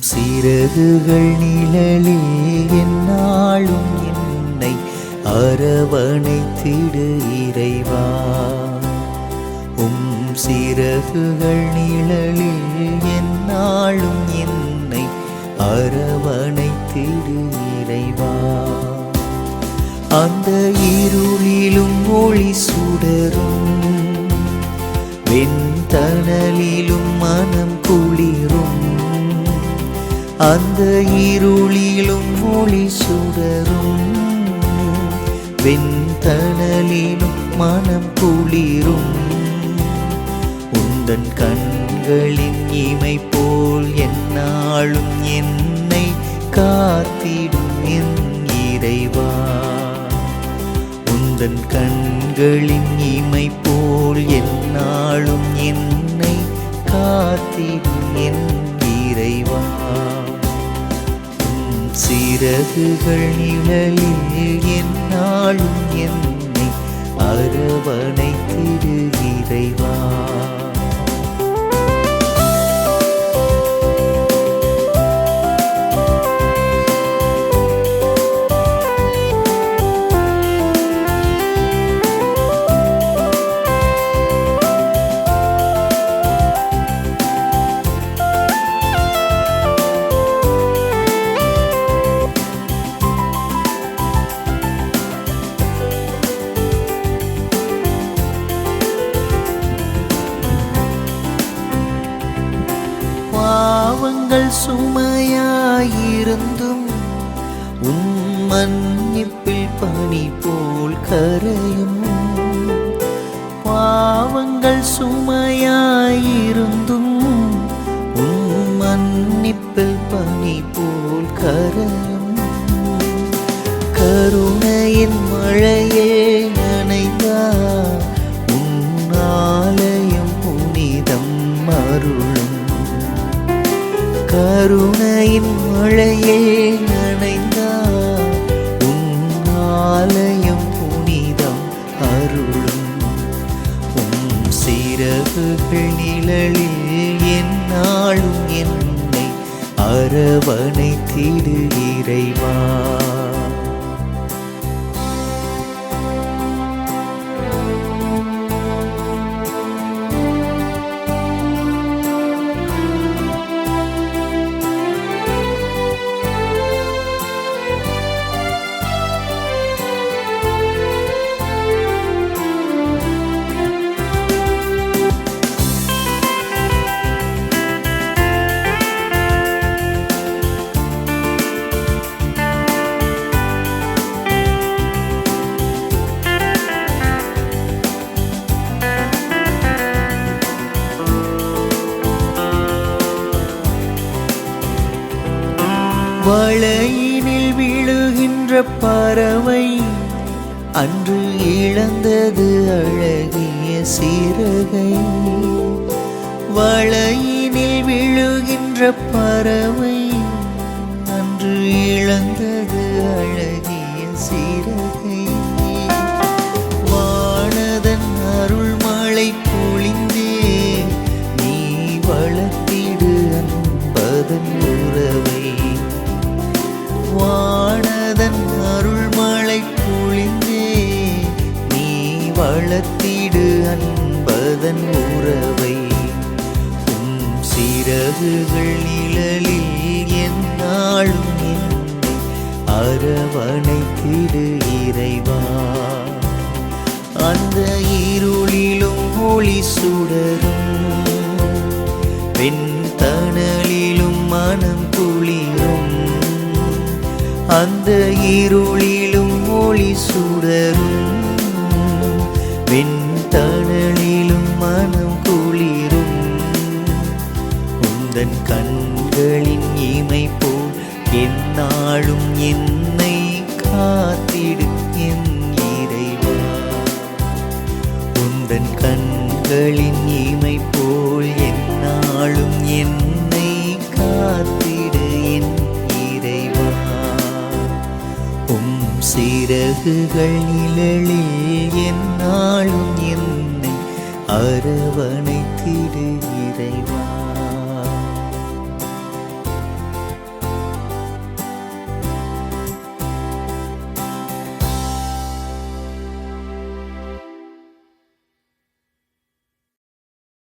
சிறகுகள் நிழலில் எந்நாளும் என்னை அரவணைத்திடு இறைவா. சிறகுகள் நிழலில் எந்நாளும் என்னை அரவணைத்திடு இறைவா. அந்த இருளிலும் ஒளி சுடரும், வெண்தணலிலும் மனம் குளிரும். அந்த இருளிலும் ஒளி சுடரும், வெண்தணலிலும் மனம் குளிரும். உந்தன் கண்களின் இமை போல் எந்நாளும் என்னை காத்திடும் என் இறைவா. உந்தன் கண்களின் இமை போல் எந்நாளும் என்னை காத்திடும் என் இறைவா. சிறகுகள் நிழலில் எந்நாளும் என்னை அரவணைத்திடு இறைவா. பாவங்கள் சுமையாயிருந்தும் உன் மன்னிப்பில் பனி போல் கரையும். பாவங்கள் சுமையாயிருந்தும் உன் மன்னிப்பில் பனி போல் கரையும். கருணையின் மழையே நனைந்தார் உன் ஆலயம் புனிதம் அருளும். கருணையின் மழையே நனைந்தார் உன் ஆலயம் புனிதம் அருளும். சிறகுகள் நிழலில் எந்நாளும் என்னை அரவணைத்திடு இறைவா. வளையினில் விழுகின்ற பறவை அன்று இழந்தது அழகிய சிறகை. வளையினில் விழுகின்ற பறவை அன்று இழந்தது அழகிய சிறகை. வானதன் அருள் மழை பொழிந்தே நீ வளர்த்திடு அன்பதன் உறவை. வானதன் அருள் மழை பொழிந்தே நீ வளர்த்திடு அன்பதன் உறவை. சிறகுகள் நிழலில் எந்நாளும் என்னை அரவணைத்திடு இறைவா. அந்த இருளிலும் ஒளி சுடரும், வெண்தணலிலும் மனம் குளிரும். அந்த இருளிலும் ஒளி சுடரும், வெண்தணலிலும் மனம் குளிரும். உந்தன் கண்களின் இமை போல் எந்நாளும் என்னை காத்திடு என் இறைவா. உந்தன் கண்களின் இமை போல் எந்நாளும் என்னை காத்திடு என் இறைவா. சிறகுகள் நிழலில் எந்நாளும் என்னை அரவணைத்திடு இறைவா.